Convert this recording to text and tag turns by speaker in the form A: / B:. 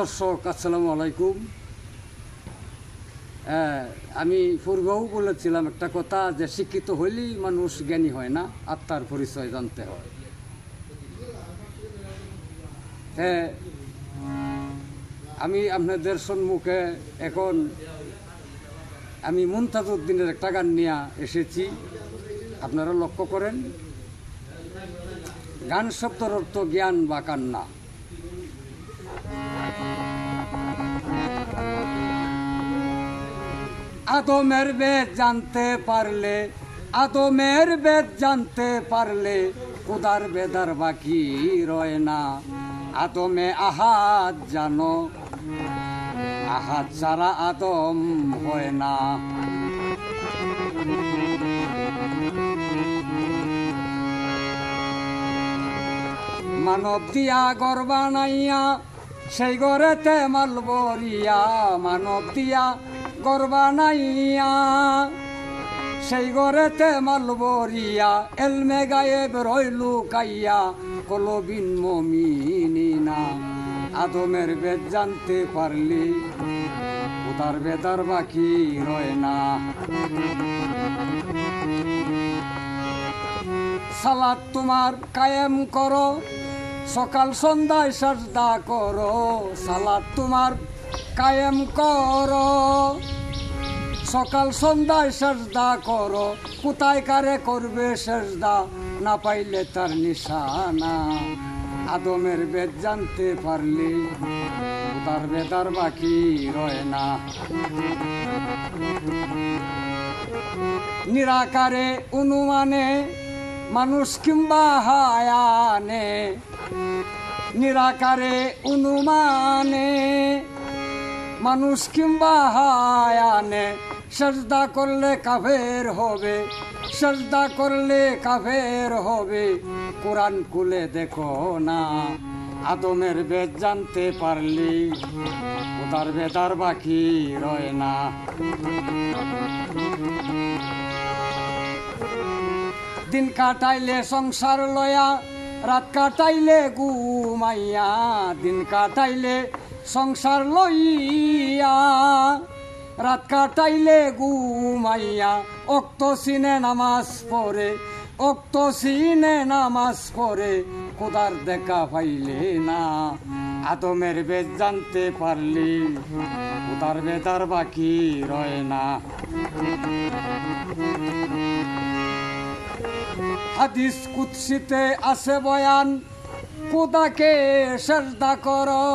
A: দর্শক আসসালামু আলাইকুম। আমি পূর্বেও বলেছিলাম একটা কথা যে শিক্ষিত হইলেই মানুষ জ্ঞানী হয় না, আত্মার পরিচয় জানতে হয়। আমি আপনাদের সম্মুখে এখন আমি মুমতাজ উদ্দিনের একটা গান নিয়ে এসেছি, আপনারা লক্ষ্য করেন। গান শব্দের অর্থ জ্ঞান বা কান্না। আদমের বেদ জানতে পারলে, আদমের বেদ জানতে পারলে খোদার বেদার বাকি রয় না। আদমে আহাদ জানো, আহাদ ছাড়া আদম হয় না। মানব দিয়া গর বানাইয়া সেই গড়েতে মালবরিয়া, মানব দিয়া গর বানাইয়া সেই গড়েতে মালবরিয়া, এলমে গায়েব রইলু কাইয়া কলবিন মমিনিনা। আদমের বেদ জানতে পারলি খোদার বেদার বাকি রয় না। সালাত তোমার কায়েম করো, সকাল সন্ধ্যায় সাজদা করো। সালাত তোমার কায়েম করো, সকাল সন্ধ্যায় সাজদা করো। কোথায় কারে করবে সাজদা, না পাইলে তার নিশানা। আদমের বেদ জানতে পারলি খোদার বেদার বাকি রয় না। নিরাকারে অনুমানে মানুষ কিংবা হায়ানে, নিরাকারে অনুমানে মানুষ কিংবা হায়ানে। সাজদা করলে কাফের হবে, সাজদা করলে কাফের হবে। কোরআন খুলে দেখো না। আদমের বেদ জানতে পারলি খোদার বেদার বাকি রয় না। দিন কাটাইলে সংসার লয়া, রাত কাটাইলে ঘুমাইয়া। দিন কাটাইলে সংসার লইয়া, রাত কাটাইলে ঘুমাইয়া। অক্ত সিনে নামাজ পড়ে, অক্ত সিনে নামাজ পড়ে খোদার দেখা পাইলে না। আদমের বেদ জানতে পারলি খোদার বেদার বাকি রয় না। হাদিস কুদসিতে আছে বয়ান, খোদাকে সাজদা করো।